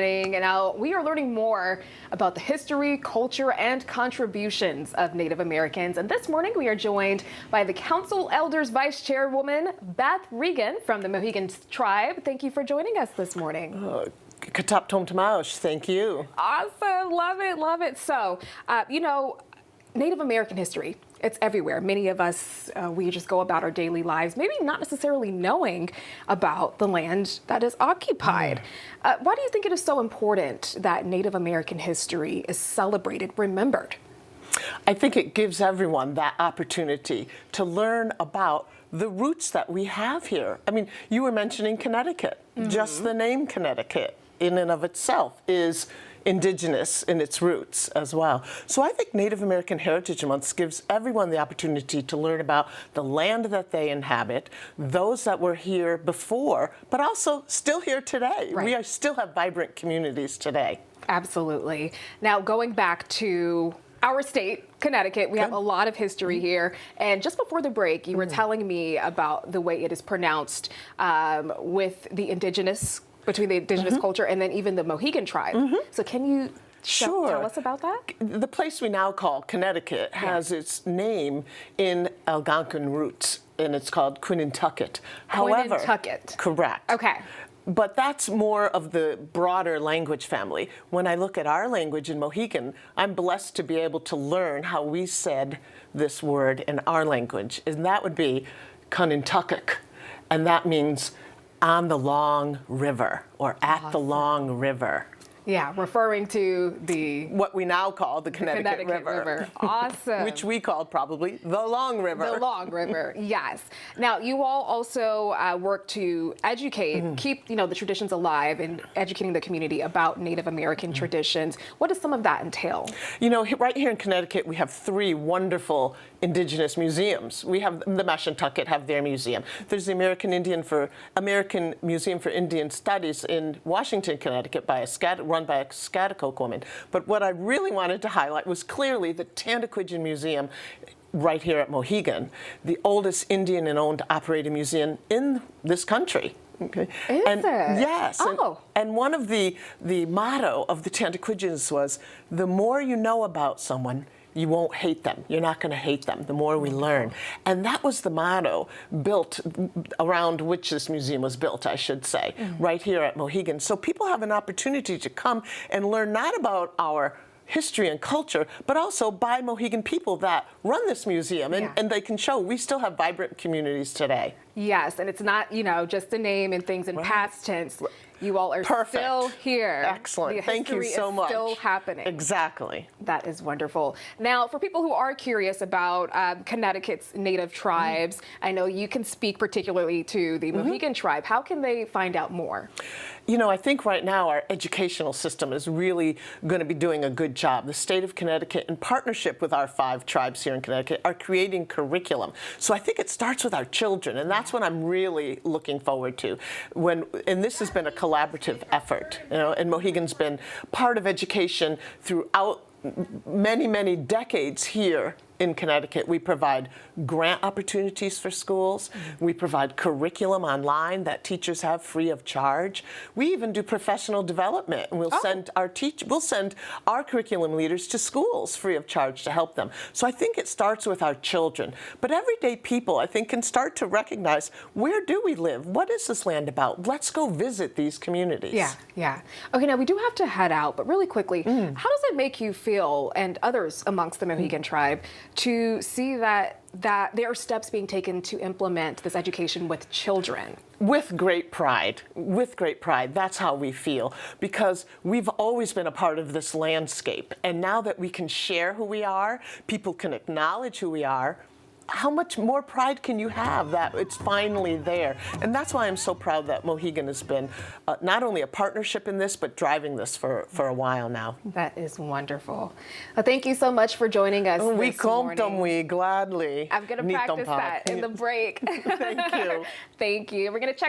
And now we are learning more about the history, culture, and contributions of Native Americans. And this morning we are joined by the Council Elders Vice Chairwoman, Beth Regan from the Mohegan Tribe. Thank you for joining us this morning. Katap Tom Tamaush, thank you. Awesome, love it, love it. So, Native American history, it's everywhere. Many of us, we just go about our daily lives, maybe not necessarily knowing about the land that is occupied. Why do you think it is so important that Native American history is celebrated, remembered? I think it gives everyone that opportunity to learn about the roots that we have here. I mean, you were mentioning Connecticut. Just the name Connecticut in and of itself is indigenous in its roots as well. So I think Native American Heritage Month gives everyone the opportunity to learn about the land that they inhabit, those that were here before, but also still here today. Right. We still have vibrant communities today. Absolutely. Now, going back to our state, Connecticut, we have a lot of history here. And just before the break, you were telling me about the way it is pronounced with the indigenous, between the indigenous culture and then even the Mohegan Tribe. So can you tell us about that? The place we now call Connecticut has its name in Algonquin roots, and it's called Quinnintucket. However, Quinnintucket. Correct. Okay. But that's more of the broader language family. When I look at our language in Mohegan, I'm blessed to be able to learn how we said this word in our language, and that would be Quinnintucket, and that means on the long river, or at the long river. Yeah, referring to what we now call the Connecticut River. Awesome. Which we called probably the Long River. The Long River, yes. Now, you all also work to educate, keep the traditions alive and educating the community about Native American traditions. What does some of that entail? You know, right here in Connecticut, we have 3 wonderful indigenous museums. We have the Mashantucket have their museum. There's the American Museum for Indian Studies in Washington, Connecticut, run by a Schaghticoke woman. But what I really wanted to highlight was clearly the Tantaquidgeon Museum right here at Mohegan, the oldest Indian and owned operated museum in this country. Okay. Is it? Yes. Oh. And one of the motto of the Tantaquidgeons was, the more you know about someone, you won't hate them. You're not going to hate them, the more we learn. And that was the motto built around which this museum was built, I should say, right here at Mohegan. So people have an opportunity to come and learn not about our history and culture, but also by Mohegan people that run this museum, and they can show we still have vibrant communities today. Yes, and it's not, just a name and things in past tense. You all are still here. Excellent. Thank you so much. Still happening. Exactly. That is wonderful. Now, for people who are curious about Connecticut's Native tribes, I know you can speak particularly to the Mohegan Tribe. How can they find out more? You know, I think right now our educational system is really going to be doing a good job. The state of Connecticut, in partnership with our 5 tribes here in Connecticut, are creating curriculum. So I think it starts with our children, and that's what I'm really looking forward to. And this has been a collaborative effort, and Mohegan's been part of education throughout many, many decades here in Connecticut. We provide grant opportunities for schools. We provide curriculum online that teachers have free of charge. We even do professional development, and we'll send our curriculum leaders to schools free of charge to help them. So I think it starts with our children. But everyday people, I think, can start to recognize, where do we live? What is this land about? Let's go visit these communities. Yeah. Okay, now we do have to head out, but really quickly, how does it make you feel, and others amongst the Mohegan Tribe, to see that there are steps being taken to implement this education with children? With great pride. With great pride. That's how we feel, because we've always been a part of this landscape. And now that we can share who we are, people can acknowledge who we are, how much more pride can you have that it's finally there? And that's why I'm so proud that Mohegan has been not only a partnership in this, but driving this for a while now. That is wonderful. Well, thank you so much for joining us this morning. We gladly. I'm going to practice that in the break. Thank you. Thank you. We're going to check